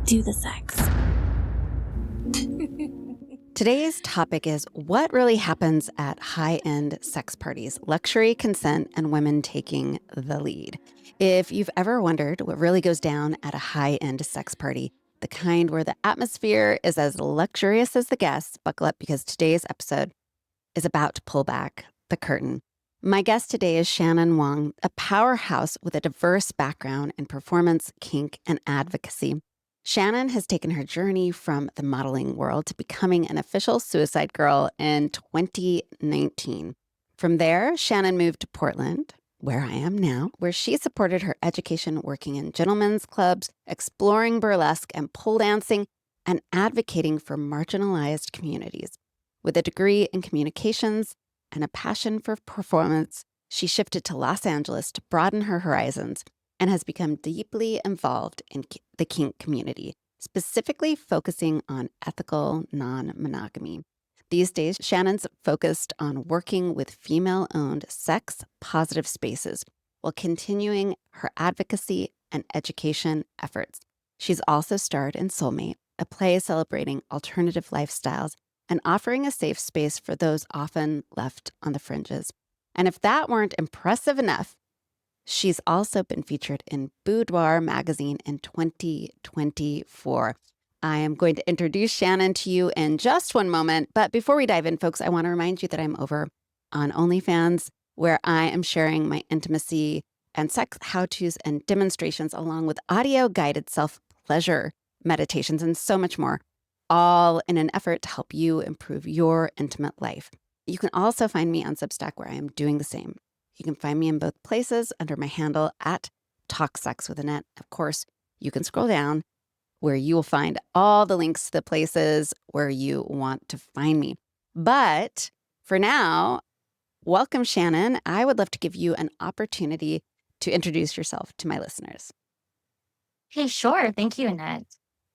do the sex. Today's topic is what really happens at high-end sex parties, luxury, consent, and women taking the lead. If you've ever wondered what really goes down at a high-end sex party, the kind where the atmosphere is as luxurious as the guests, buckle up because today's episode is about to pull back the curtain. My guest today is Shannon Wong, a powerhouse with a diverse background in performance, kink, and advocacy. Shannon has taken her journey from the modeling world to becoming an official SuicideGirl in 2019. From there, Shannon moved to Portland, where I am now, where she supported her education working in gentlemen's clubs, exploring burlesque and pole dancing, and advocating for marginalized communities. With a degree in communications and a passion for performance, she shifted to Los Angeles to broaden her horizons and has become deeply involved in the kink community, specifically focusing on ethical non-monogamy. These days, Shannon's focused on working with female-owned sex-positive spaces while continuing her advocacy and education efforts. She's also starred in Soulmate, a play celebrating alternative lifestyles and offering a safe space for those often left on the fringes. And if that weren't impressive enough, she's also been featured in Boudoir magazine in 2024. I am going to introduce Shannon to you in just one moment. But before we dive in, folks, I want to remind you that I'm over on OnlyFans, where I am sharing my intimacy and sex how-tos and demonstrations, along with audio-guided self-pleasure meditations and so much more, all in an effort to help you improve your intimate life. You can also find me on Substack, where I am doing the same. You can find me in both places under my handle at TalkSexWithAnnette. Of course, you can scroll down where you will find all the links to the places where you want to find me. But for now, welcome, Shannon. I would love to give you an opportunity to introduce yourself to my listeners. Hey, sure. Thank you, Annette.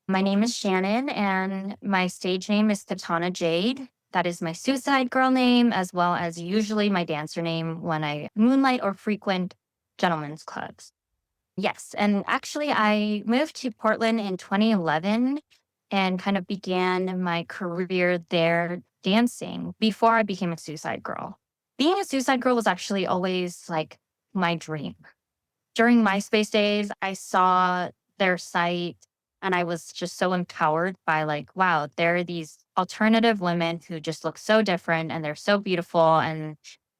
My name is Shannon, and my stage name is Katana Jade. That is my SuicideGirl name, as well as usually my dancer name when I moonlight or frequent gentlemen's clubs. Yes, and actually I moved to Portland in 2011 and kind of began my career there dancing before I became a SuicideGirl. Being a SuicideGirl was actually always like my dream. During MySpace days, I saw their site and I was just so empowered by like, wow, there are these alternative women who just look so different and they're so beautiful and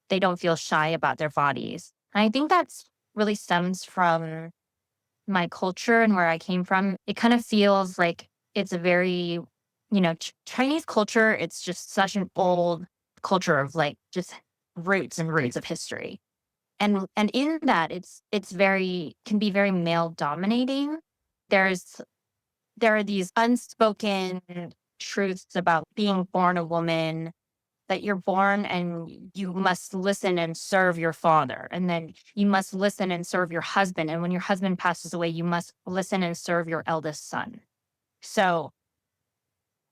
they don't feel shy about their bodies. And I think that's really stems from my culture and where I came from. It kind of feels like it's a very, Chinese culture. It's just such an old culture of like just roots and roots of history. And in that can be very male dominating. There are these unspoken truths about being born a woman, that you're born and you must listen and serve your father. And then you must listen and serve your husband. And when your husband passes away, you must listen and serve your eldest son. So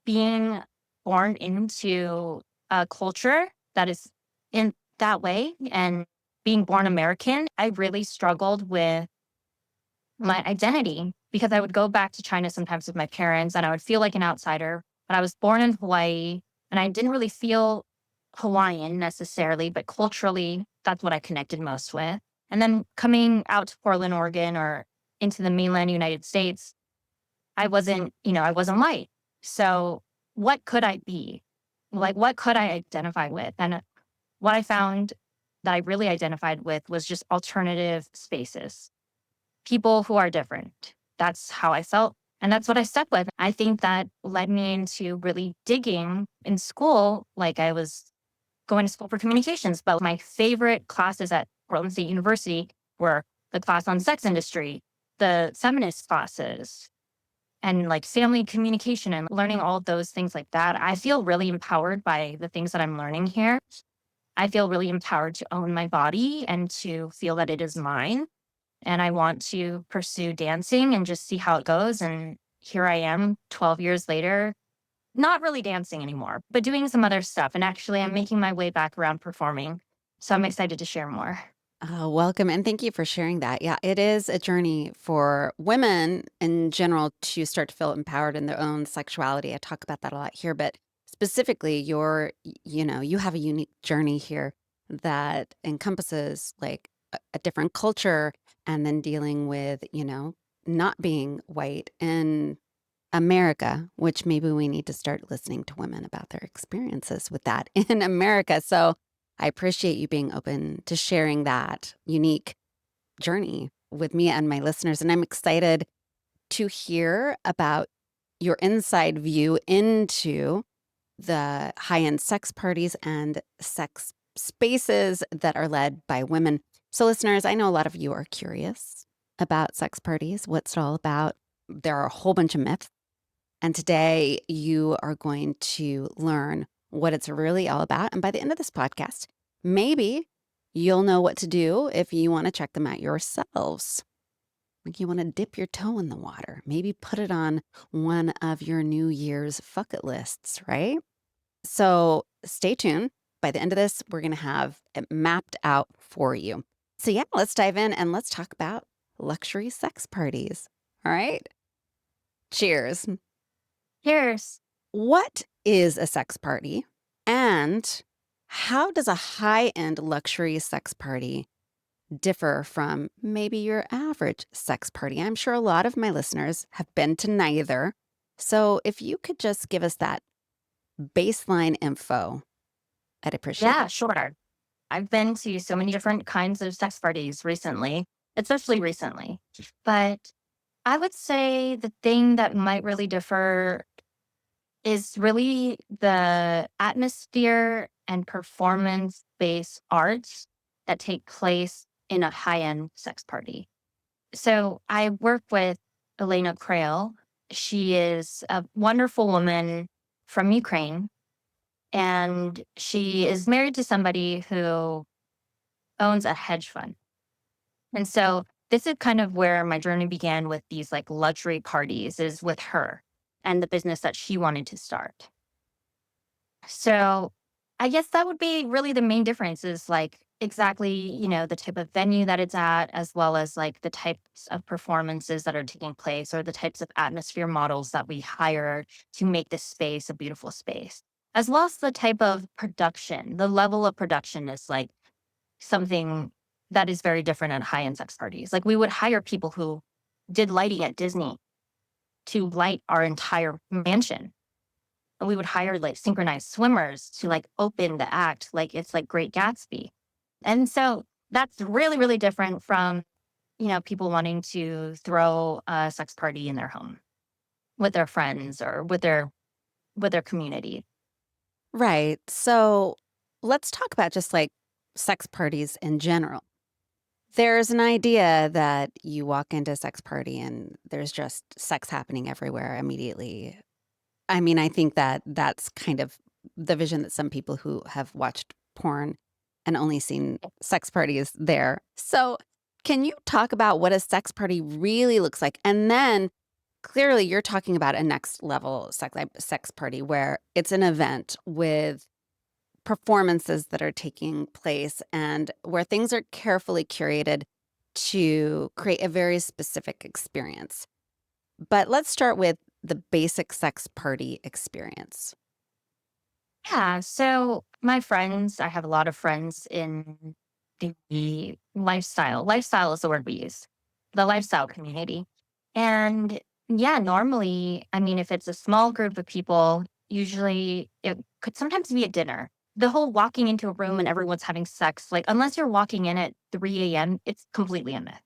being born into a culture that is in that way and being born American, I really struggled with my identity because I would go back to China sometimes with my parents and I would feel like an outsider. But I was born in Hawaii and I didn't really feel Hawaiian necessarily, but culturally, that's what I connected most with. And then coming out to Portland, Oregon, or into the mainland United States, I wasn't white. So what could I be? Like, what could I identify with? And what I found that I really identified with was just alternative spaces. People who are different. That's how I felt. And that's what I stuck with. I think that led me into really digging in school. Like I was going to school for communications, but my favorite classes at Portland State University were the class on sex industry, the feminist classes, and like family communication and learning all of those things like that. I feel really empowered by the things that I'm learning here. I feel really empowered to own my body and to feel that it is mine. And I want to pursue dancing and just see how it goes. And here I am 12 years later, not really dancing anymore, but doing some other stuff. And actually, I'm making my way back around performing. So I'm excited to share more. Welcome and thank you for sharing that. Yeah, it is a journey for women in general to start to feel empowered in their own sexuality. I talk about that a lot here, but specifically, you have a unique journey here that encompasses like a different culture and then dealing with, not being white in America, which maybe we need to start listening to women about their experiences with that in America. So I appreciate you being open to sharing that unique journey with me and my listeners. And I'm excited to hear about your inside view into the high end sex parties and sex spaces that are led by women. So, listeners, I know a lot of you are curious about sex parties, what's it all about. There are a whole bunch of myths and today you are going to learn what it's really all about. And by the end of this podcast, maybe you'll know what to do if you want to check them out yourselves. Like you want to dip your toe in the water, maybe put it on one of your New Year's bucket lists, right? So stay tuned. By the end of this, we're going to have it mapped out for you. So, yeah, let's dive in and let's talk about luxury sex parties. All right. Cheers. Cheers. What is a sex party? And how does a high end luxury sex party differ from maybe your average sex party? I'm sure a lot of my listeners have been to neither. So if you could just give us that baseline info, I'd appreciate Yeah, it. sure. I've been to so many different kinds of sex parties recently, especially recently. But I would say the thing that might really differ is really the atmosphere and performance based arts that take place in a high end sex party. So I work with Elena Krail. She is a wonderful woman from Ukraine, and she is married to somebody who owns a hedge fund. And so this is kind of where my journey began with these like luxury parties is with her and the business that she wanted to start. So I guess that would be really the main difference is like exactly, the type of venue that it's at, as well as like the types of performances that are taking place or the types of atmosphere models that we hire to make this space a beautiful space, as well as the type of production. The level of production is like something that is very different at high end sex parties. Like we would hire people who did lighting at Disney to light our entire mansion, and we would hire like synchronized swimmers to like open the act like it's like Great Gatsby. And so that's really, really different from, people wanting to throw a sex party in their home with their friends or with their community. Right. So let's talk about just like sex parties in general. There's an idea that you walk into a sex party and there's just sex happening everywhere immediately. I mean, I think that that's kind of the vision that some people who have watched porn and only seen sex parties there. So, can you talk about what a sex party really looks like? And then clearly you're talking about a next level sex party where it's an event with performances that are taking place and where things are carefully curated to create a very specific experience. But let's start with the basic sex party experience. Yeah. So my friends, I have a lot of friends in the lifestyle. Lifestyle is the word we use. The lifestyle community. And yeah, normally, I mean, if it's a small group of people, usually it could sometimes be a dinner. The whole walking into a room and everyone's having sex, like unless you're walking in at 3 a.m., it's completely a myth.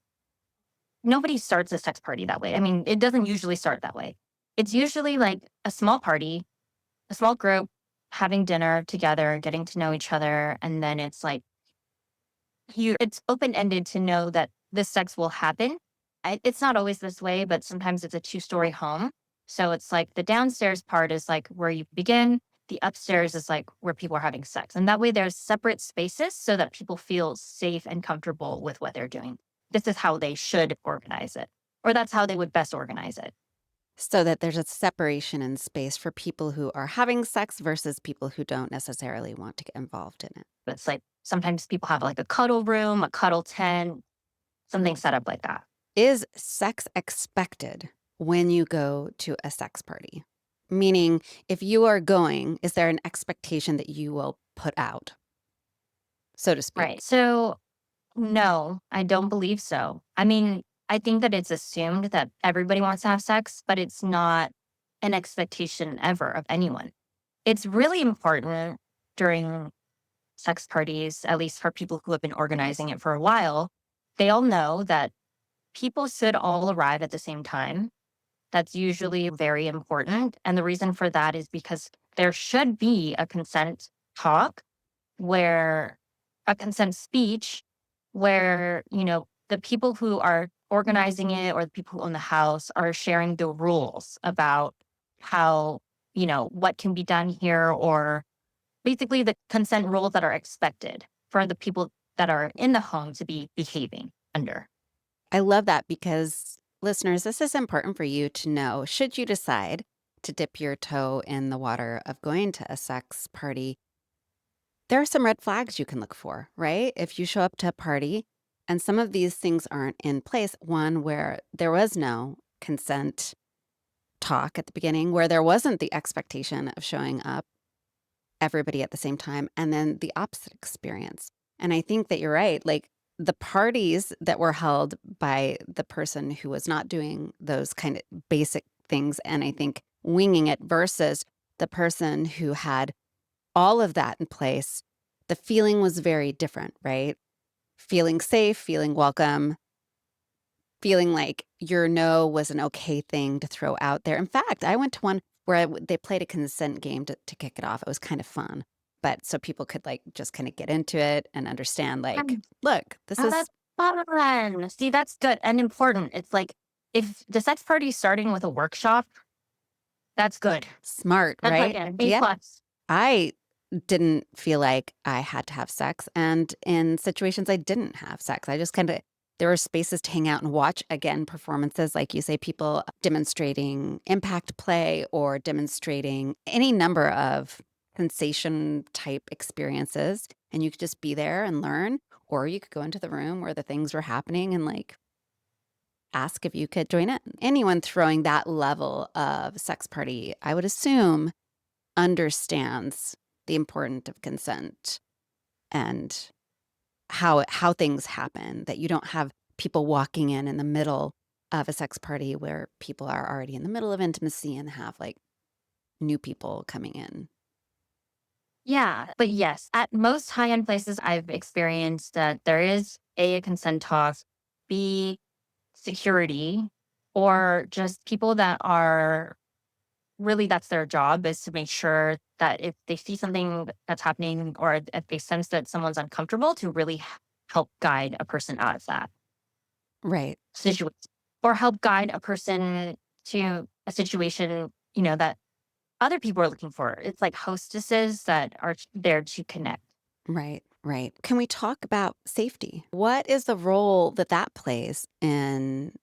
Nobody starts a sex party that way. I mean, it doesn't usually start that way. It's usually like a small party, a small group having dinner together, getting to know each other, and then it's like it's open-ended to know that this sex will happen. It's not always this way, but sometimes it's a two-story home. So it's like the downstairs part is like where you begin, the upstairs is like where people are having sex. And that way there's separate spaces so that people feel safe and comfortable with what they're doing. This is how they should organize it, or that's how they would best organize it. So that there's a separation in space for people who are having sex versus people who don't necessarily want to get involved in it. It's like Sometimes people have like a cuddle room, a cuddle tent, something set up like that. Is sex expected when you go to a sex party? Meaning, if you are going, is there an expectation that you will put out, so to Right. speak? So, no, I don't believe so. I mean, I think that it's assumed that everybody wants to have sex, but it's not an expectation ever of anyone. It's really important during sex parties, at least for people who have been organizing it for a while. They all know that people should all arrive at the same time. That's usually very important. And the reason for that is because there should be a consent talk where a consent speech where, the people who are organizing it or the people who own the house are sharing the rules about how, what can be done here, or basically the consent rules that are expected for the people that are in the home to be behaving under. I love that because, listeners, this is important for you to know. Should you decide to dip your toe in the water of going to a sex party, there are some red flags you can look for, right? If you show up to a party and some of these things aren't in place, one where there was no consent talk at the beginning, where there wasn't the expectation of showing up everybody at the same time, and then the opposite experience. And I think that you're right. Like the parties that were held by the person who was not doing those kind of basic things, and I think winging it versus the person who had all of that in place, the feeling was very different, right? Feeling safe, feeling welcome, feeling like your no was an okay thing to throw out there. In fact, I went to one where they played a consent game to kick it off. It was kind of fun. But so people could like just kind of get into it and understand like, Um, look, this Oh, is that's fun. See, that's good and important. It's like if the sex party is starting with a workshop, that's good. smart, That's like right? a B Yeah. plus. I didn't feel like I had to have sex. And in situations I didn't have sex, I just kind of, there were spaces to hang out and watch, again, performances, like you say, people demonstrating impact play or demonstrating any number of sensation type experiences. And you could just be there and learn, or you could go into the room where the things were happening and like ask if you could join it. Anyone throwing that level of sex party, I would assume, understands the importance of consent and how things happen, that you don't have people walking in the middle of a sex party where people are already in the middle of intimacy and have like new people coming in. Yeah. But yes, at most high end places I've experienced that there is A, consent talk, B, security, or just people that are really that's their job is to make sure that if they see something that's happening or if they sense that someone's uncomfortable, to really help guide a person out of that Right. situation or help guide a person to a situation, that other people are looking for. It's like hostesses that are there to connect. Right. Right. Can we talk about safety? What is the role that that plays in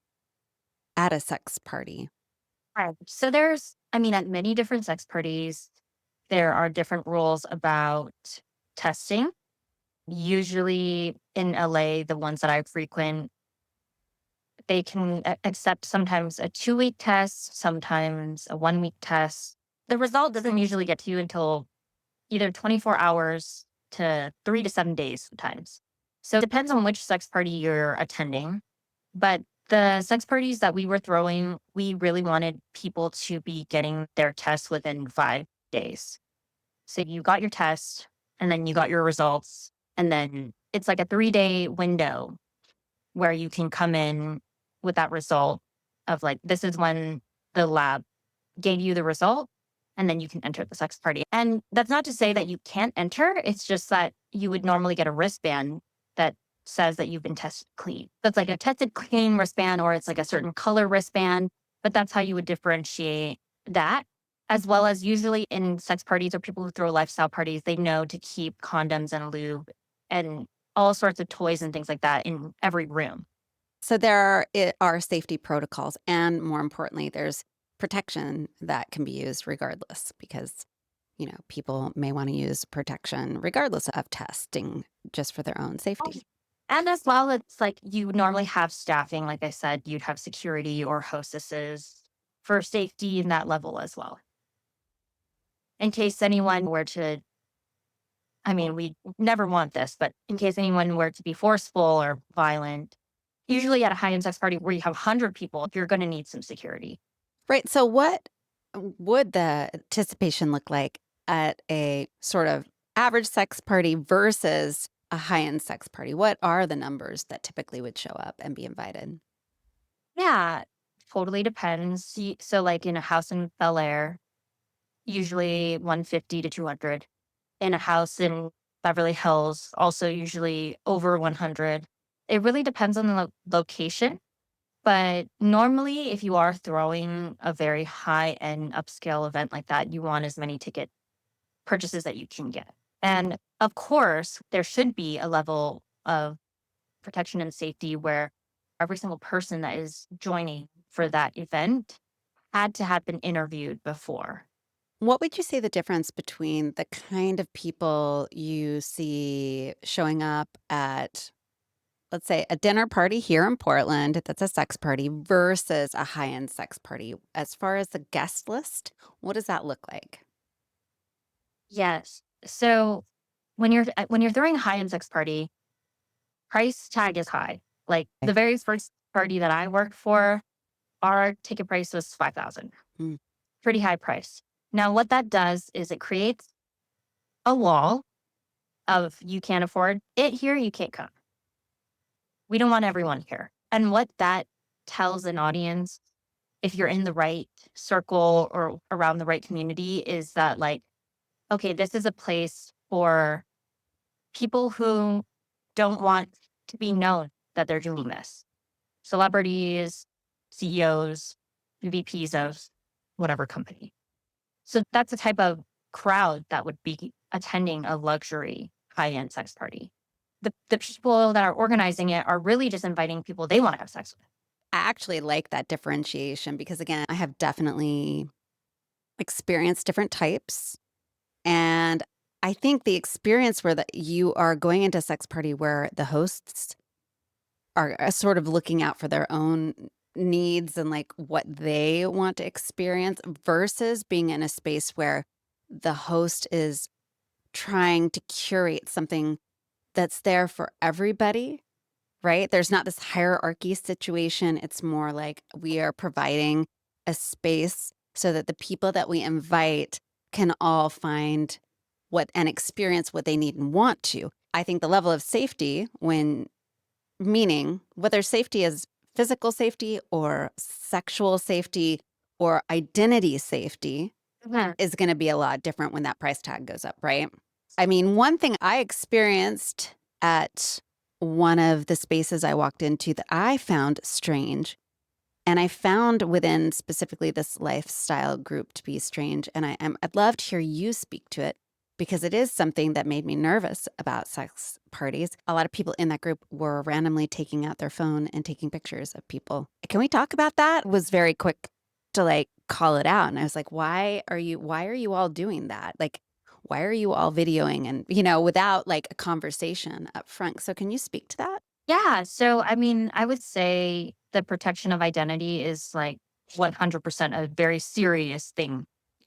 at a sex party? Right. So at many different sex parties, there are different rules about testing. Usually in LA, the ones that I frequent, they can accept sometimes a 2-week test, sometimes a 1-week test. The result doesn't usually get to you until either 24 hours to 3 to 7 days sometimes. So it depends on which sex party you're attending. But the sex parties that we were throwing, we really wanted people to be getting their tests within 5 days. So you got your test and then you got your results. And then it's like a 3-day window where you can come in with that result of like, this is when the lab gave you the result. And then you can enter the sex party. And that's not to say that you can't enter. It's just that you would normally get a wristband that says that you've been tested clean. That's like a tested clean wristband, or it's like a certain color wristband. But that's how you would differentiate that. As well as usually in sex parties or people who throw lifestyle parties, they know to keep condoms and lube and all sorts of toys and things like that in every room. So there are safety protocols, and more importantly, there's protection that can be used regardless because people may want to use protection regardless of testing just for their own Oh, safety. and as well, it's like you would normally have staffing. Like I said, you'd have security or hostesses for safety in that level as well. In case anyone were to, I mean, we never want this, but in case anyone were to be forceful or violent, usually at a high end sex party where you have 100 people, you're going to need some security. Right. So, what would the anticipation look like at a sort of average sex party versus a high end sex party? What are the numbers that typically would show up and be invited? Yeah, totally depends. So, like in a house in Bel Air, usually 150 to 200. In a house in Beverly Hills, also usually over 100. It really depends on the location. But normally, if you are throwing a very high end upscale event like that, you want as many ticket purchases that you can get. And of course, there should be a level of protection and safety where every single person that is joining for that event had to have been interviewed before. What would you say the difference between the kind of people you see showing up at, let's say, a dinner party here in Portland, that's a sex party, versus a high end sex party? As far as the guest list, what does that look like? Yes. So when you're throwing a high-end sex party, price tag is high. Like the very first party that I worked for, our ticket price was 5,000. Mm. Pretty high price. Now what that does is it creates a wall of you can't afford it here, you can't come. We don't want everyone here. And what that tells an audience, if you're in the right circle or around the right community, is that like, okay, this is a place for people who don't want to be known that they're doing this. Celebrities, CEOs, VPs of whatever company. So that's the type of crowd that would be attending a luxury high-end sex party. The people that are organizing it are really just inviting people they want to have sex with. I actually like that differentiation because, again, I have definitely experienced different types. And I think the experience where you are going into a sex party where the hosts are sort of looking out for their own needs and like what they want to experience versus being in a space where the host is trying to curate something that's there for everybody, right? There's not this hierarchy situation. It's more like we are providing a space so that the people that we invite can all find what and experience what they need and want to. I think the level of safety, when meaning whether safety is physical safety or sexual safety or identity safety, Yeah. is going to be a lot different when that price tag goes up, right? I mean, one thing I experienced at one of the spaces I walked into that I found strange, and I found within specifically this lifestyle group to be strange, and I'd love to hear you speak to it because it is something that made me nervous about sex parties. A lot of people in that group were randomly taking out their phone and taking pictures of people. Can we talk about that? Was very quick to like call it out, and I was like, why are you all doing that? Like, why are you all videoing and, without like a conversation up front? So can you speak to that? Yeah. So, I mean, I would say the protection of identity is like 100% a very serious thing.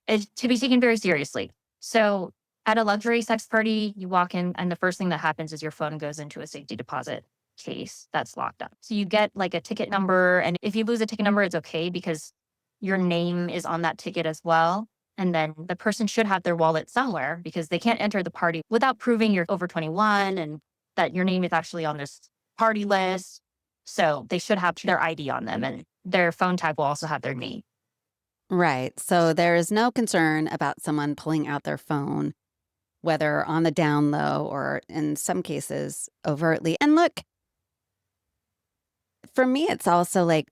It's to be taken very seriously. So, at a luxury sex party, you walk in, and the first thing that happens is your phone goes into a safety deposit case that's locked up. So, you get like a ticket number. And if you lose a ticket number, it's okay because your name is on that ticket as well. And then the person should have their wallet somewhere because they can't enter the party without proving you're over 21 and that your name is actually on this party list. So they should have their ID on them and their phone tag will also have their name. Right. So there is no concern about someone pulling out their phone, whether on the down low or in some cases overtly. And look, for me, it's also like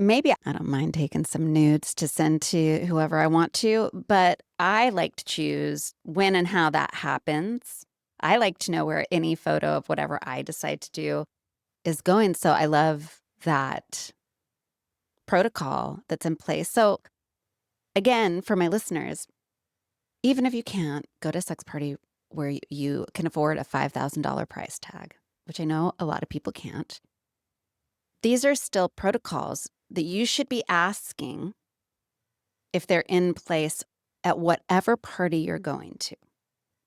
maybe I don't mind taking some nudes to send to whoever I want to, but I like to choose when and how that happens. I like to know where any photo of whatever I decide to do is going. So I love that protocol that's in place. So again, for my listeners, even if you can't, go to a sex party where you can afford a $5,000 price tag, which I know a lot of people can't. These are still protocols that you should be asking if they're in place at whatever party you're going to,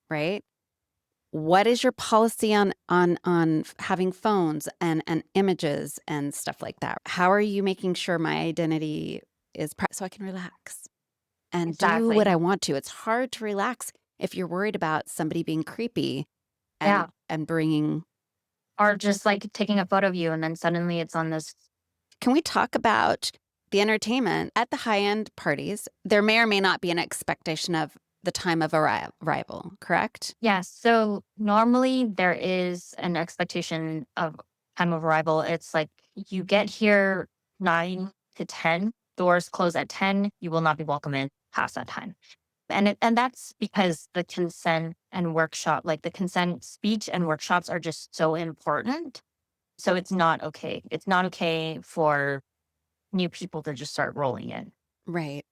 right? What is your policy on having phones and images and stuff like that? How are you making sure my identity is so I can relax and do what Exactly. I want to? It's hard to relax if you're worried about somebody being creepy Yeah. and bringing. Or just like taking a photo of you and then suddenly it's on this. Can we talk about the entertainment at the high-end parties? There may or may not be an expectation of the time of arrival, correct? Yes. So normally there is an expectation of time of arrival. It's like you get here 9 to 10, doors close at 10. You will not be welcome in past that time. And that's because the consent and workshop, like the consent speech and workshops are just so important. So it's not okay. It's not okay for new people to just start rolling in. Right.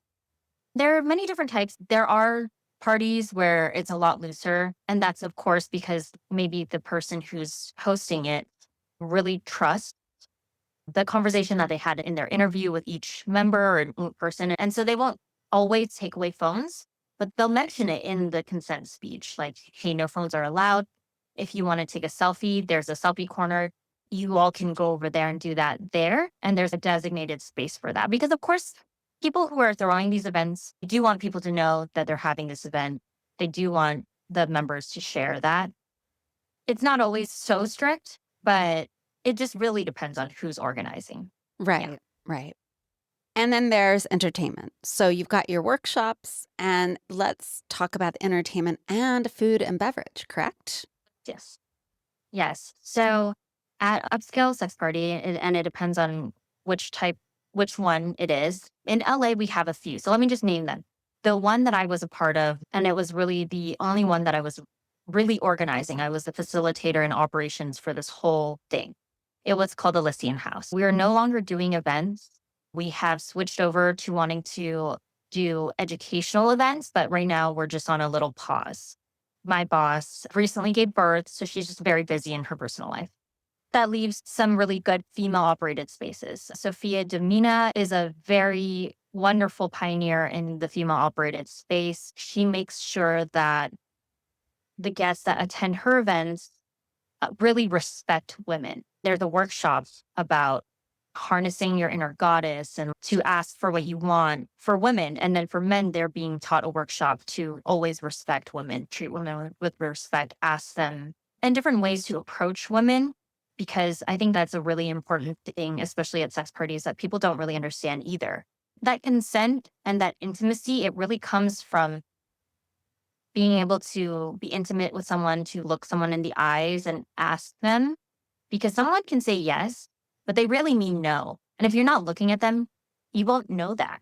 There are many different types. There are parties where it's a lot looser. And that's, of course, because maybe the person who's hosting it really trusts the conversation that they had in their interview with each member or person. And so they won't always take away phones, but they'll mention it in the consent speech like, hey, no phones are allowed. If you want to take a selfie, there's a selfie corner. You all can go over there and do that there. And there's a designated space for that. Because, of course, people who are throwing these events do want people to know that they're having this event. They do want the members to share that. It's not always so strict, but it just really depends on who's organizing. Yeah. Right. Right. And then there's entertainment. So you've got your workshops, and let's talk about the entertainment and food and beverage, correct? Yes. Yes. So at upscale sex party, and it depends on which one it is. In LA, we have a few. So let me just name them. The one that I was a part of, and it was really the only one that I was really organizing. I was the facilitator and operations for this whole thing. It was called the Lycian House. We are no longer doing events. We have switched over to wanting to do educational events, but right now we're just on a little pause. My boss recently gave birth, so she's just very busy in her personal life. That leaves some really good female operated spaces. Sophia Domina is a very wonderful pioneer in the female operated space. She makes sure that the guests that attend her events really respect women. There's a workshop about harnessing your inner goddess and to ask for what you want for women. And then for men, they're being taught a workshop to always respect women, treat women with respect, ask them, and different ways to approach women. Because I think that's a really important thing, especially at sex parties, that people don't really understand either. That consent and that intimacy, it really comes from being able to be intimate with someone, to look someone in the eyes and ask them, because someone can say yes, but they really mean no. And if you're not looking at them, you won't know that.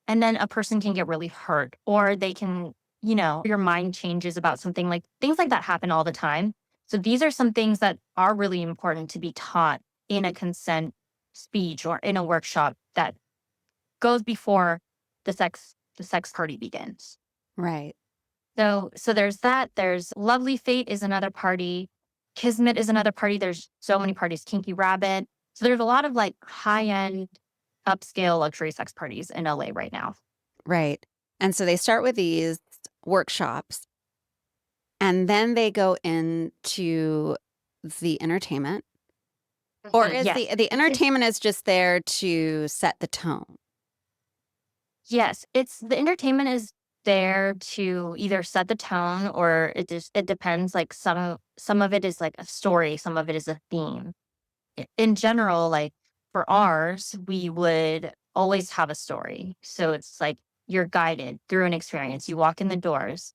And then a person can get really hurt, or they can, your mind changes about something, like things like that happen all the time. So these are some things that are really important to be taught in a consent speech or in a workshop that goes before the sex party begins. Right. So there's that. There's Lovely Fate is another party. Kismet is another party. There's so many parties. Kinky Rabbit. So there's a lot of like high end, upscale luxury sex parties in LA right now. Right. And so they start with these workshops, and then they go into the entertainment. Or is Yes. the entertainment is just there to set the tone? Yes. It's the entertainment is there to either set the tone, or it depends. Like some of it is like a story, some of it is a theme. In general, like for ours, we would always have a story. So it's like you're guided through an experience. You walk in the doors.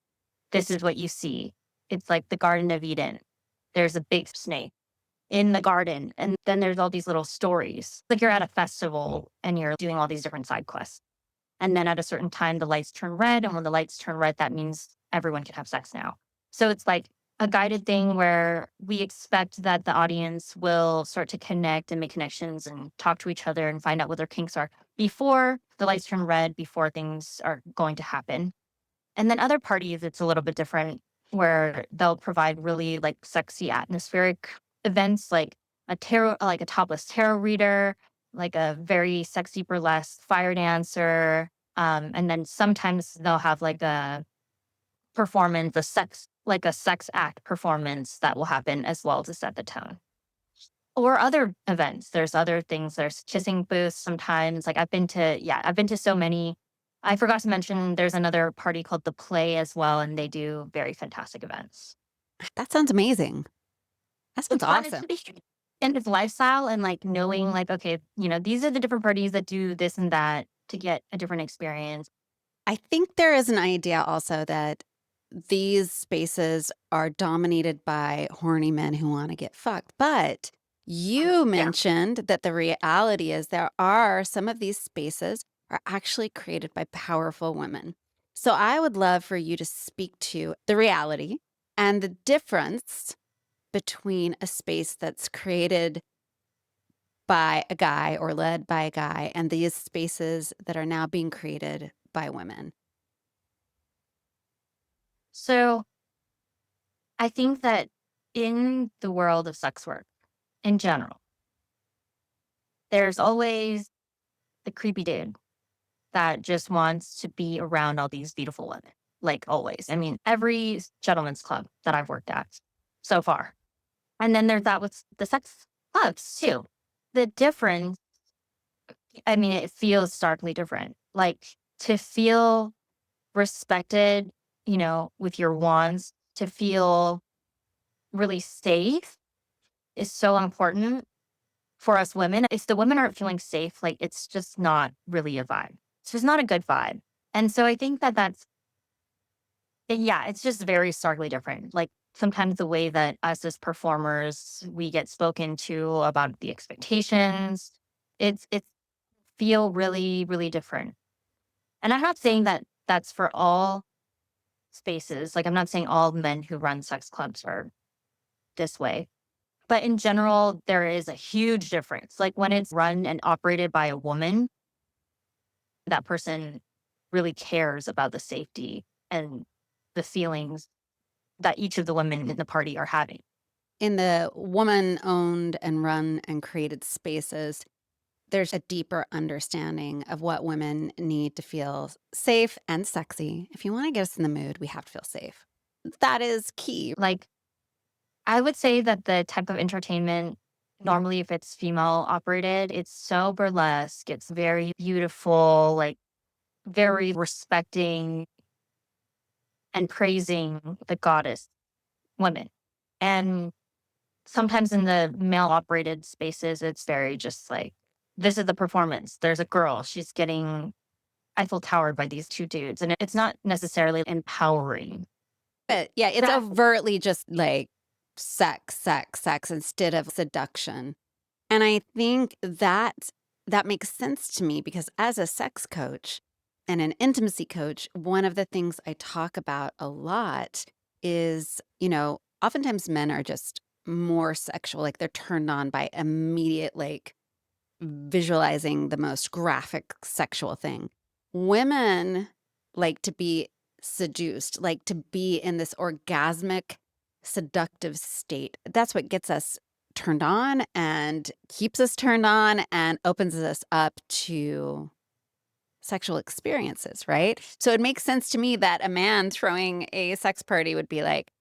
This is what you see. It's like the Garden of Eden. There's a big snake in the garden. And then there's all these little stories. Like you're at a festival and you're doing all these different side quests. And then at a certain time, the lights turn red. And when the lights turn red, that means everyone can have sex now. So it's like a guided thing where we expect that the audience will start to connect and make connections and talk to each other and find out what their kinks are before the lights turn red, before things are going to happen. And then other parties, it's a little bit different where they'll provide really like sexy atmospheric events like a topless tarot reader, like a very sexy burlesque fire dancer. And then sometimes they'll have like a performance, like a sex act performance that will happen as well to set the tone. Or other events. There's other things. There's kissing booths sometimes. Like I've been to so many. I forgot to mention there's another party called The Play as well, and they do very fantastic events. That sounds amazing. That sounds It's fun. awesome. And it's lifestyle and like knowing like, okay, these are the different parties that do this and that to get a different experience. I think there is an idea also that these spaces are dominated by horny men who want to get fucked. But you Yeah. mentioned that the reality is there are some of these spaces are actually created by powerful women. So I would love for you to speak to the reality and the difference between a space that's created by a guy or led by a guy and these spaces that are now being created by women. So I think that in the world of sex work in general, there's always the creepy dude that just wants to be around all these beautiful women, like always. I mean, every gentleman's club that I've worked at so far. And then there's that with the sex clubs too. The difference, I mean, it feels starkly different. Like to feel respected, with your wands, to feel really safe is so important for us women. If the women aren't feeling safe, like it's just not really a vibe. It's just not a good vibe. And so I think that yeah, it's just very starkly different. Like sometimes the way that us as performers, we get spoken to about the expectations, it's feel really, really different. And I'm not saying that that's for all spaces. Like I'm not saying all men who run sex clubs are this way. But in general, there is a huge difference. Like when it's run and operated by a woman, that person really cares about the safety and the feelings that each of the women in the party are having. In the woman owned and run and created spaces, there's a deeper understanding of what women need to feel safe and sexy. If you want to get us in the mood, we have to feel safe. That is key. Like, I would say that the type of entertainment, normally, if it's female operated, it's so burlesque. It's very beautiful, like, very respecting and praising the goddess women. And sometimes in the male operated spaces, it's very just like, this is the performance. There's a girl. She's getting Eiffel Towered by these two dudes. And it's not necessarily empowering. But yeah, it's That overtly just like sex, sex, sex instead of seduction. And I think that makes sense to me because as a sex coach and an intimacy coach, one of the things I talk about a lot is, oftentimes men are just more sexual, like they're turned on by immediate, like visualizing the most graphic sexual thing. Women like to be seduced, like to be in this orgasmic, seductive state. That's what gets us turned on and keeps us turned on and opens us up to sexual experiences, right? So it makes sense to me that a man throwing a sex party would be like,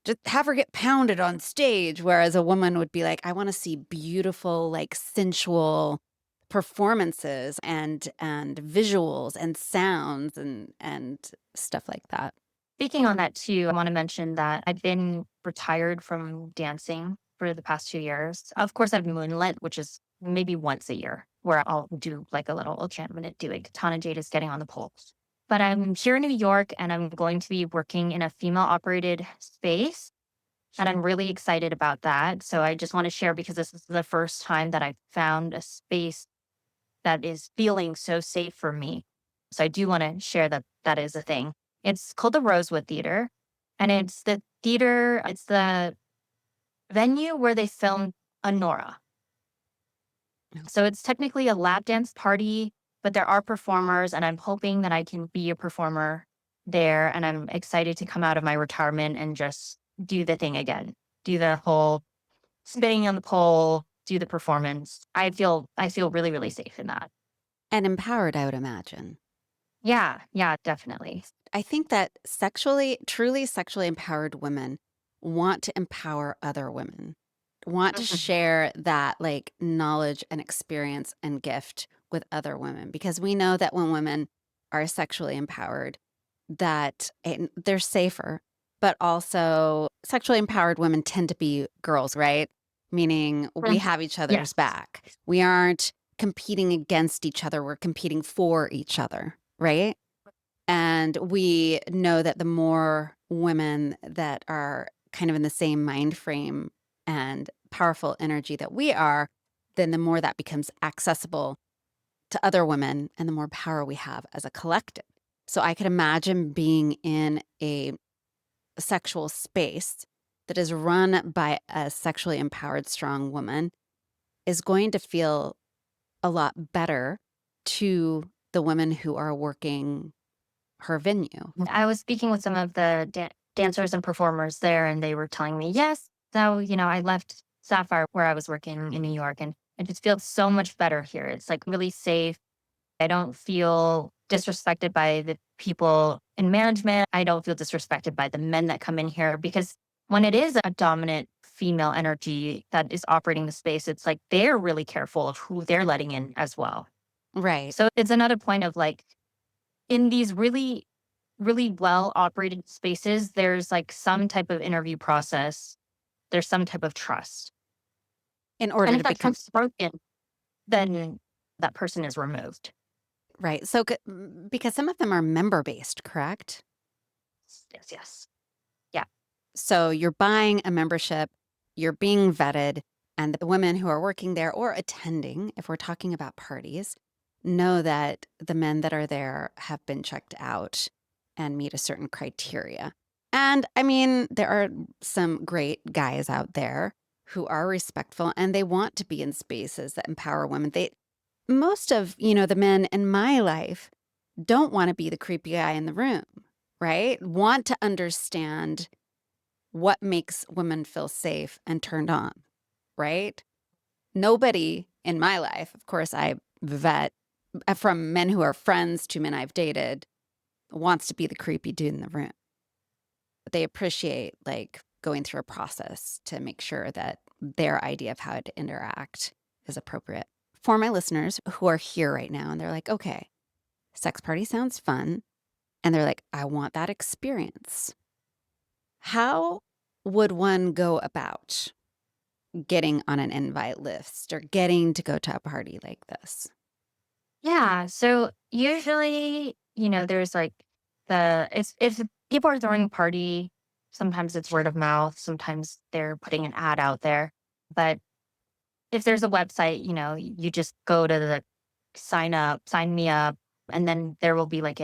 just have her get pounded on stage, whereas a woman would be like, I want to see beautiful, like sensual performances and visuals and sounds and stuff like that. Speaking on that too, I want to mention that I've been retired from dancing for the past 2 years. Of course, I've moonlit, which is maybe once a year, where I'll do like a little, okay, I'm going to do it. Katana Jade is getting on the poles. But I'm here in New York and I'm going to be working in a female operated space. And I'm really excited about that. So I just want to share because this is the first time that I've found a space that is feeling so safe for me. So I do want to share that that is a thing. It's called the Rosewood Theater. And it's the venue where they filmed Honora. So it's technically a lap dance party, but there are performers, and I'm hoping that I can be a performer there, and I'm excited to come out of my retirement and just do the thing again. Do the whole spinning on the pole, do the performance. I feel really, really safe in that. And empowered, I would imagine. Yeah, yeah, definitely. I think that truly sexually empowered women want to empower other women, want to Mhm. share that like knowledge and experience and gift with other women because we know that when women are sexually empowered, they're safer, but also sexually empowered women tend to be girls, right? Meaning we Mm, have each other's yes. back. We aren't competing against each other, we're competing for each other, right? And we know that the more women that are kind of in the same mind frame and powerful energy that we are, then the more that becomes accessible to other women and the more power we have as a collective. So I could imagine being in a sexual space that is run by a sexually empowered, strong woman is going to feel a lot better to the women who are working her venue. I was speaking with some of the dancers and performers there, and they were telling me, yes. So, I left Sapphire where I was working in New York, and I just feel so much better here. It's like really safe. I don't feel disrespected by the people in management. I don't feel disrespected by the men that come in here because when it is a dominant female energy that is operating the space, it's like they're really careful of who they're letting in as well. Right. So it's another point of like in these really, really well operated spaces, there's like some type of interview process, there's some type of trust. In And order if to that become trust is broken, then that person is removed. right. So, because some of them are member based, correct? Yes, yes. Yeah. So you're buying a membership, you're being vetted, and the women who are working there or attending, if we're talking about parties, know that the men that are there have been checked out and meet a certain criteria. And I mean, there are some great guys out there who are respectful and they want to be in spaces that empower women. Most of, the men in my life don't want to be the creepy guy in the room, right? Want to understand what makes women feel safe and turned on, right? Nobody in my life, of course, I vet from men who are friends to men I've dated, wants to be the creepy dude in the room. But they appreciate like going through a process to make sure that their idea of how to interact is appropriate. For my listeners who are here right now and they're like, okay, sex party sounds fun. And they're like, I want that experience. How would one go about getting on an invite list or getting to go to a party like this? Yeah. So usually, there's like it's if people are throwing a party, sometimes it's word of mouth, sometimes they're putting an ad out there. But if there's a website, you just go to the sign up, sign me up, and then there will be like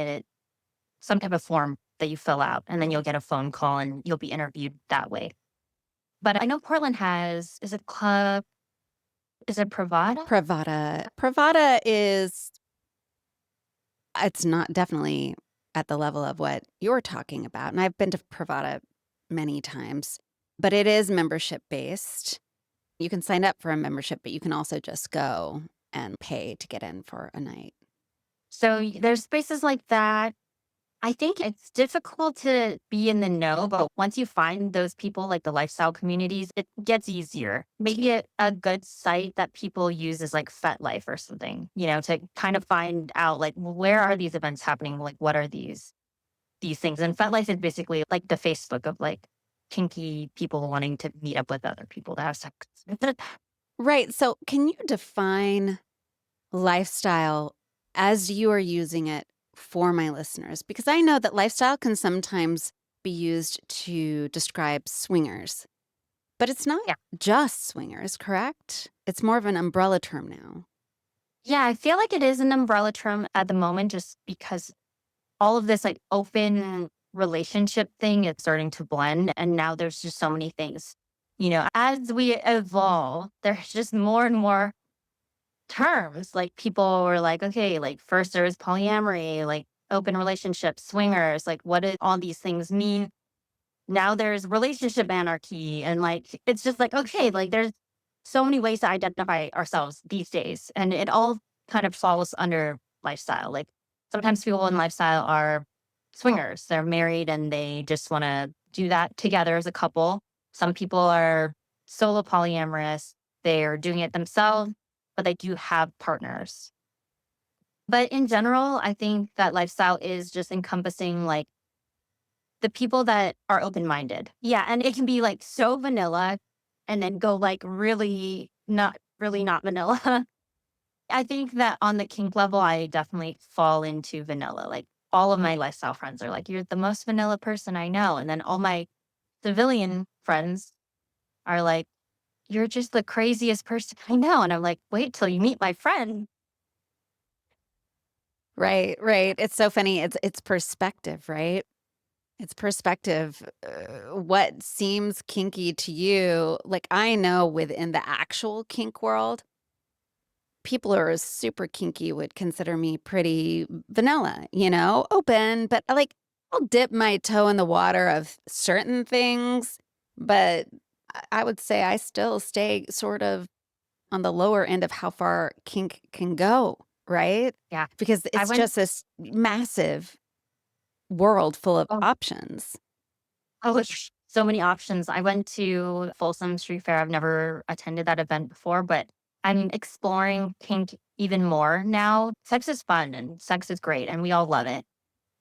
some type of form that you fill out, and then you'll get a phone call and you'll be interviewed that way. But I know Portland has, is it club? Is it Pravada? Pravada is, it's not definitely at the level of what you're talking about. And I've been to Pravada many times, but it is membership based. You can sign up for a membership, but you can also just go and pay to get in for a night. So there's spaces like that. I think it's difficult to be in the know, but once you find those people, like the lifestyle communities, it gets easier. Maybe a good site that people use is like FetLife or something, to kind of find out like where are these events happening? Like what are these things? And FetLife is basically like the Facebook of like kinky people wanting to meet up with other people to have sex. Right. So, can you define lifestyle as you are using it for my listeners? Because I know that lifestyle can sometimes be used to describe swingers, but it's not Yeah. just swingers, correct? It's more of an umbrella term now. Yeah, I feel like it is an umbrella term at the moment just because all of this like open relationship thing is starting to blend. And now there's just so many things. As we evolve, there's just more and more terms. Like people were like, okay, like first there was polyamory, like open relationships, swingers, like what do all these things mean? Now there's relationship anarchy and like it's just like, okay, like there's so many ways to identify ourselves these days. And it all kind of falls under lifestyle. Like sometimes people in lifestyle are swingers. They're married and they just want to do that together as a couple. Some people are solo polyamorous. They're doing it themselves, but they do have partners. But in general, I think that lifestyle is just encompassing like the people that are open-minded. Yeah, and it can be like so vanilla and then go like really not vanilla. I think that on the kink level, I definitely fall into vanilla. Like all of my lifestyle friends are like, you're the most vanilla person I know. And then all my civilian friends are like, you're just the craziest person I know. And I'm like, wait till you meet my friend. Right, right. It's so funny. It's perspective, right? It's perspective. What seems kinky to you, like I know within the actual kink world, people who are super kinky would consider me pretty vanilla, open, but like I'll dip my toe in the water of certain things, but I would say I still stay sort of on the lower end of how far kink can go, right? Yeah. Because I it's went, just this massive world full of oh, options. oh, there's so many options. I went to Folsom Street Fair. I've never attended that event before, but I'm exploring kink even more now. Sex is fun and sex is great and we all love it.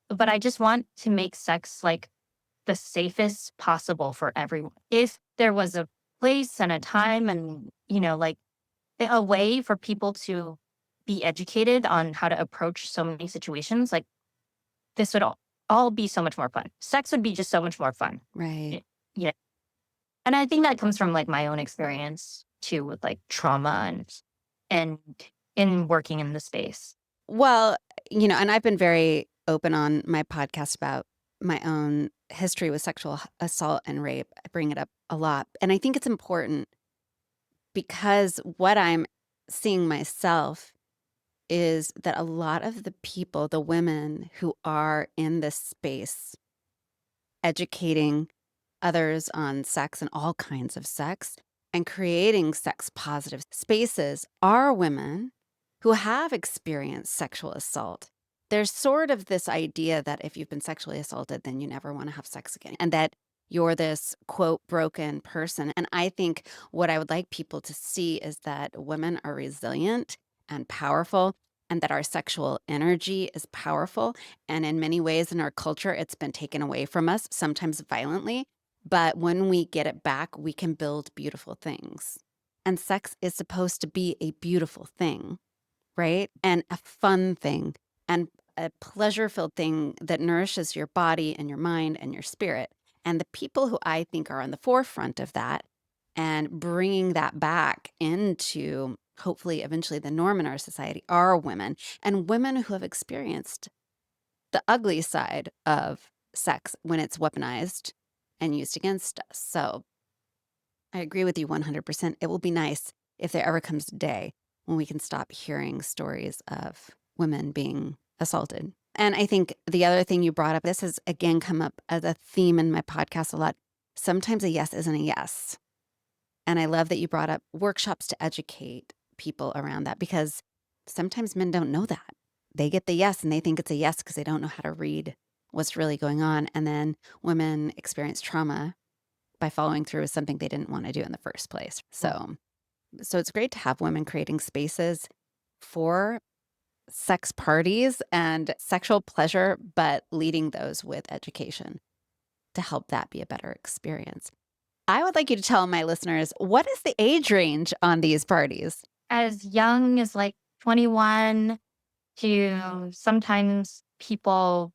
But I just want to make sex like the safest possible for everyone. If there was a place and a time and, like a way for people to be educated on how to approach so many situations, like this would all be so much more fun. Sex would be just so much more fun. Right. Yeah. And I think that comes from like my own experience too with like trauma and in working in the space. Well, and I've been very open on my podcast about my own history with sexual assault and rape. I bring it up a lot. And I think it's important because what I'm seeing myself is that a lot of the people, the women who are in this space, educating others on sex and all kinds of sex and creating sex positive spaces are women who have experienced sexual assault. There's sort of this idea that if you've been sexually assaulted, then you never want to have sex again, and that you're this quote broken person. And I think what I would like people to see is that women are resilient and powerful, and that our sexual energy is powerful. And in many ways in our culture, it's been taken away from us, sometimes violently. But when we get it back, we can build beautiful things. And sex is supposed to be a beautiful thing, right? And a fun thing and a pleasure filled thing that nourishes your body and your mind and your spirit. And the people who I think are on the forefront of that and bringing that back into hopefully eventually the norm in our society are women, and women who have experienced the ugly side of sex when it's weaponized and used against us. So I agree with you 100%. It will be nice if there ever comes a day when we can stop hearing stories of women being assaulted. And I think the other thing you brought up, this has again come up as a theme in my podcast a lot. Sometimes a yes isn't a yes. And I love that you brought up workshops to educate people around that, because sometimes men don't know that. They get the yes and they think it's a yes because they don't know how to read what's really going on. And then women experience trauma by following through with something they didn't want to do in the first place. So it's great to have women creating spaces for sex parties and sexual pleasure, but leading those with education to help that be a better experience. I would like you to tell my listeners, what is the age range on these parties? As young as like 21 to sometimes people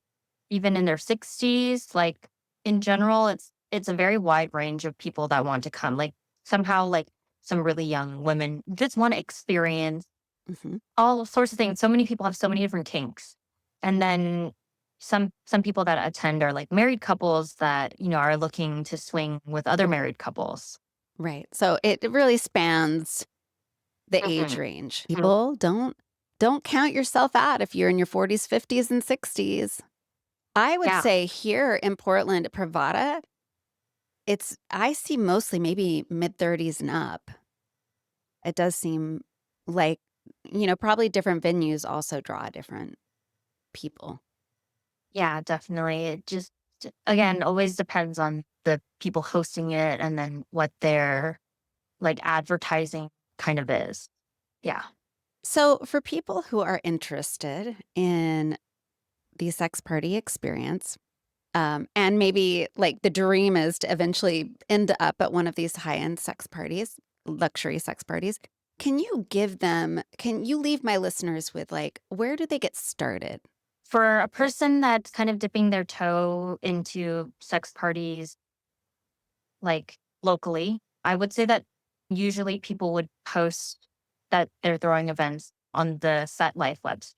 even in their 60s, like in general, it's a very wide range of people that want to come. Like somehow like some really young women just want to experience Mhm. all sorts of things. So many people have so many different kinks. And then some people that attend are like married couples that, are looking to swing with other married couples. Right. So it really spans the age Mhm. range. People don't don't count yourself out if you're in your 40s, 50s, and 60s. I would Yeah. say here in Portland, Pravada, I see mostly maybe mid-30s and up. It does seem like, probably different venues also draw different people. Yeah, definitely. It just, again, always depends on the people hosting it and then what their like advertising kind of is. Yeah. So, for people who are interested in the sex party experience, and maybe like the dream is to eventually end up at one of these high-end sex parties, luxury sex parties, can you leave my listeners with like, where do they get started? For a person that's kind of dipping their toe into sex parties, like locally, I would say that usually people would post that they're throwing events on the Set Life website.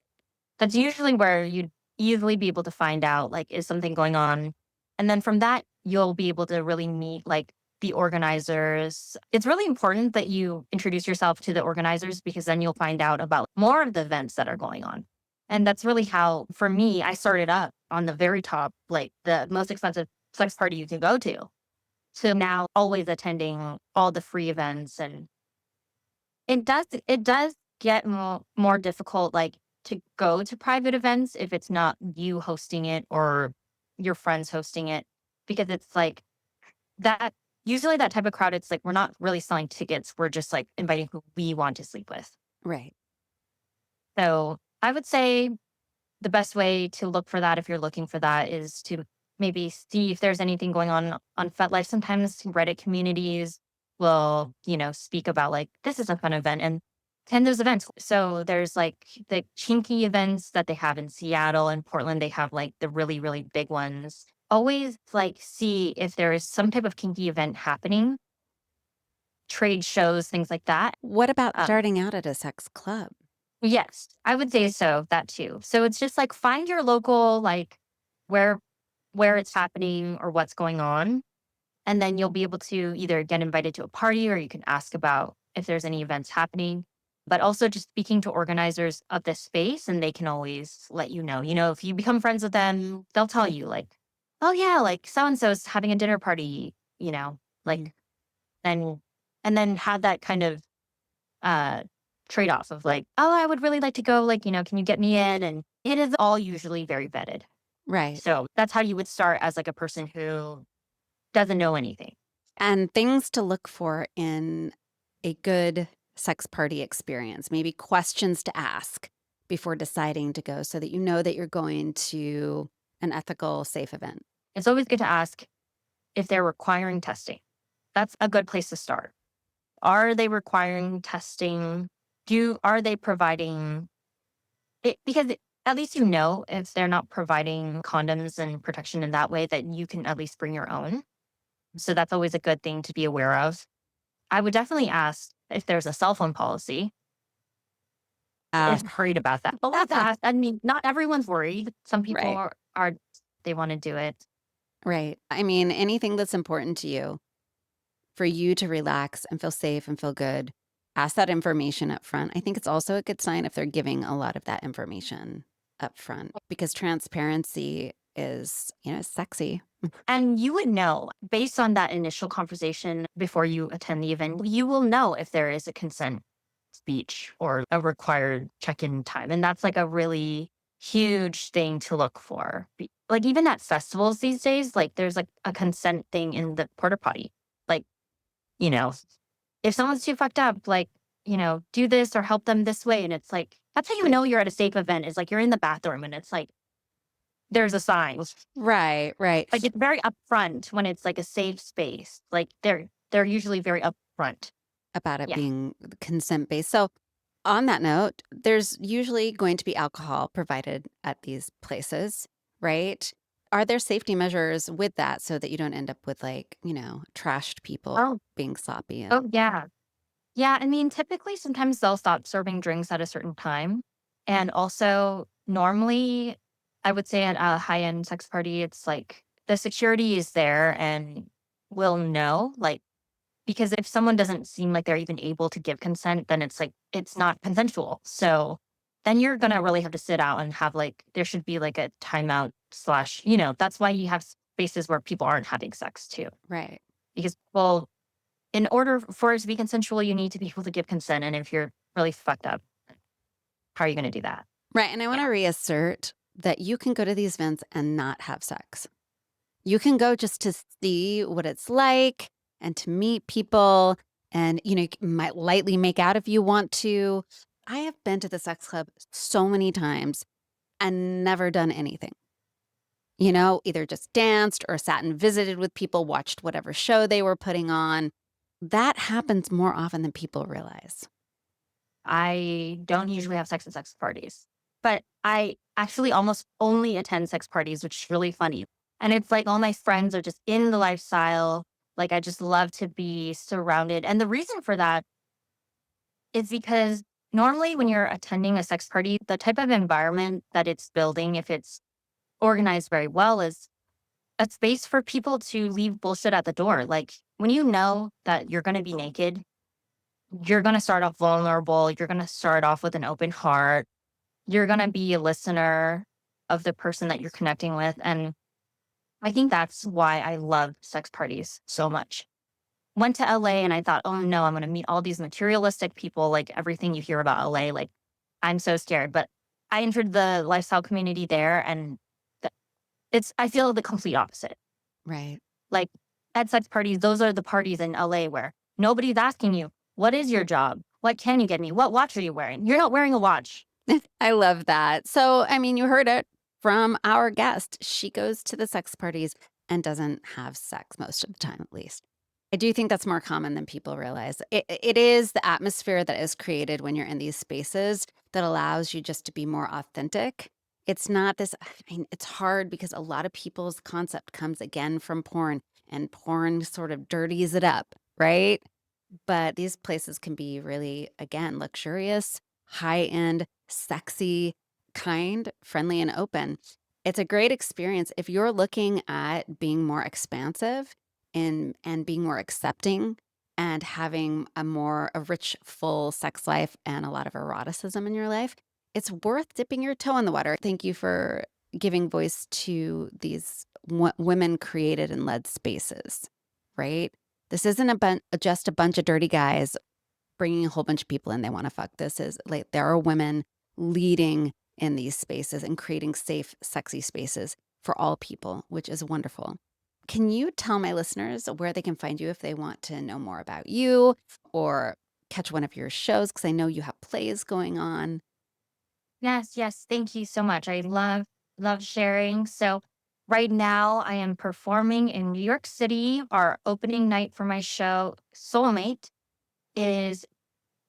That's usually where you'd easily be able to find out, like, is something going on? And then from that, you'll be able to really meet like the organizers. It's really important that you introduce yourself to the organizers because then you'll find out about more of the events that are going on. And that's really how, for me, I started up on the very top, like the most expensive sex party you can go to now always attending all the free events. And it does get more difficult, like, to go to private events if it's not you hosting it or your friends hosting it, because it's like that usually that type of crowd, it's like we're not really selling tickets, we're just, like, inviting who we want to sleep with. Right. So, I would say the best way to look for that if you're looking for that is to maybe see if there's anything going on FetLife. Sometimes Reddit communities will, speak about like this is a fun event and attend those events. So there's like the kinky events that they have in Seattle and Portland. They have like the really, really big ones. Always like see if there is some type of kinky event happening, trade shows, things like that. What about Um, starting out at a sex club? yes, I would say so. That too. So it's just like find your local, like where it's happening or what's going on. And then you'll be able to either get invited to a party or you can ask about if there's any events happening. But also just speaking to organizers of this space and they can always let you know. If you become friends with them, they'll tell you like, oh yeah, like so and so's having a dinner party, Mhm. like and then have that kind of uh trade off of like, oh, I would really like to go, like, can you get me in? And it is all usually very vetted. Right. So that's how you would start as like a person who doesn't know anything. And things to look for in a good sex party experience, maybe questions to ask before deciding to go so that you know that you're going to an ethical, safe event. It's always good to ask if they're requiring testing. That's a good place to start. Are they requiring testing? Are they providing it? Because at least if they're not providing condoms and protection in that way, that you can at least bring your own. So that's always a good thing to be aware of. I would definitely ask if there's a cell phone policy. Uh, If worried about that. But let's ask. I mean, not everyone's worried. Some people right. are they want to do it. Right. I mean, anything that's important to you for you to relax and feel safe and feel good, ask that information up front. I think it's also a good sign if they're giving a lot of that information up front because transparency is, sexy. And you would know based on that initial conversation before you attend the event, you will know if there is a consent speech or a required check in time. And that's like a really huge thing to look for. Like even at festivals these days, like there's like a consent thing in the porta potty. Like, you know, if someone's too fucked up, like, do this or help them this way. And it's like, that's how you know you're at a safe event is like you're in the bathroom and it's like, there's a sign. Right, right. Like, it's very upfront when it's, like, a safe space. Like, they're usually very upfront. About it Yeah. being consent based. So, on that note, there's usually going to be alcohol provided at these places, right? Are there safety measures with that so that you don't end up with like, trashed people Oh, being sloppy and oh, yeah. Yeah, I mean, typically, sometimes they'll stop serving drinks at a certain time, and also, normally, I would say at a high-end sex party, it's like the security is there and will know, like because if someone doesn't seem like they're even able to give consent, then it's like, it's not consensual. So then you're going to really have to sit out and have like, there should be like a timeout slash, that's why you have spaces where people aren't having sex too. Right. Because people, in order for it to be consensual, you need to be able to give consent. And if you're really fucked up, how are you going to do that? Right. And I want to Yeah. reassert that you can go to these events and not have sex. You can go just to see what it's like and to meet people. And, you might lightly make out if you want to. I have been to the sex club so many times and never done anything. Either just danced or sat and visited with people, watched whatever show they were putting on. That happens more often than people realize. I don't usually have sex at sex parties, but I actually almost only attend sex parties, which is really funny. And it's like all my friends are just in the lifestyle. Like I just love to be surrounded. And the reason for that is because normally when you're attending a sex party, the type of environment that it's building, if it's organized very well, is a space for people to leave bullshit at the door. Like when you know that you're going to be naked, you're going to start off vulnerable. You're going to start off with an open heart. You're going to be a listener of the person that you're connecting with. And I think that's why I love sex parties so much. Went to LA and I thought, oh no, I'm going to meet all these materialistic people, like everything you hear about LA. Like, I'm so scared. But I entered the lifestyle community there and I feel the complete opposite. Right. Like at sex parties, those are the parties in LA where nobody's asking you, what is your job? What can you get me? What watch are you wearing? You're not wearing a watch. I love that. So, you heard it from our guest. She goes to the sex parties and doesn't have sex most of the time, at least. I do think that's more common than people realize. It is the atmosphere that is created when you're in these spaces that allows you just to be more authentic. It's not this, it's hard because a lot of people's concept comes again from porn, and porn sort of dirties it up, right? But these places can be really, again, luxurious, high end, sexy, kind, friendly, and open. It's a great experience if you're looking at being more expansive and being more accepting and having a rich, full sex life and a lot of eroticism in your life. It's worth dipping your toe in the water. Thank you for giving voice to these women created and led spaces, right? This isn't just a bunch of dirty guys bringing a whole bunch of people in. They want to fuck. This is like there are women leading in these spaces and creating safe, sexy spaces for all people, which is wonderful. Can you tell my listeners where they can find you if they want to know more about you or catch one of your shows? Because I know you have plays going on. Yes, yes. Thank you so much. I love sharing. So right now I am performing in New York City. Our opening night for my show, Soulmate, is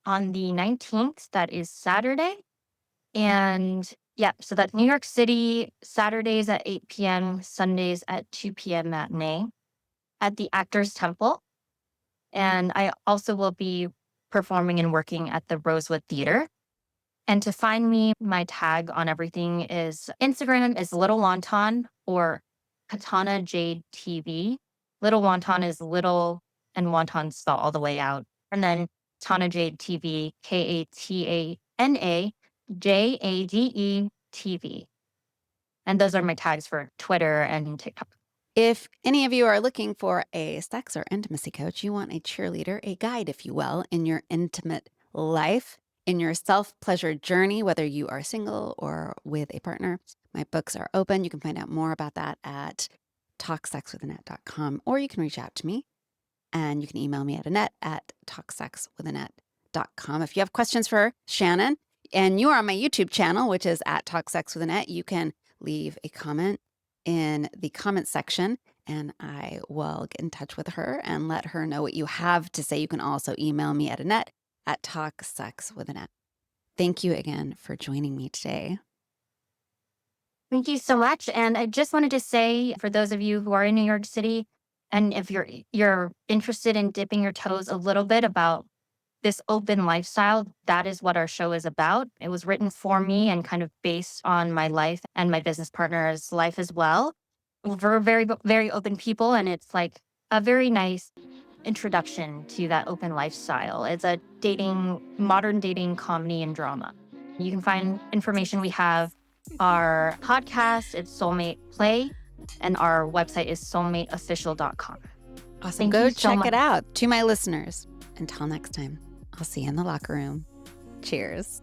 on the 19th. That is Saturday. And yeah, so that's New York City, Saturdays at 8 p.m., Sundays at 2 p.m. matinee at the Actors Temple. And I also will be performing and working at the Rosewood Theater. And to find me, my tag on everything is Instagram is Little Wonton or Katana Jade TV. Little Wonton is little and wonton spelled all the way out. And then Katana Jade TV, KATANA JADE And those are my tags for Twitter and TikTok. If any of you are looking for a sex or intimacy coach, you want a cheerleader, a guide, if you will, in your intimate life, in your self-pleasure journey, whether you are single or with a partner, my books are open. You can find out more about that at talksexwithannette.com, or you can reach out to me and you can email me at Annette@talksexwithannette.com. If you have questions for Shannon and you are on my YouTube channel, which is at Talk Sex with Annette, you can leave a comment in the comment section and I will get in touch with her and let her know what you have to say. You can also email me at Annette@talksexwithannette. Thank you again for joining me today. Thank you so much. And I just wanted to say for those of you who are in New York City, and if you're interested in dipping your toes a little bit about this open lifestyle, that is what our show is about. It was written for me and kind of based on my life and my business partner's life as well. We're very, very open people, and it's like a very nice introduction to that open lifestyle. It's a modern dating comedy and drama. You can find information. We have our podcast, it's Soulmate Play, and our website is soulmateofficial.com. Awesome. Thank Go you so check much. it out. To my listeners, until next time, I'll see you in the locker room. Cheers.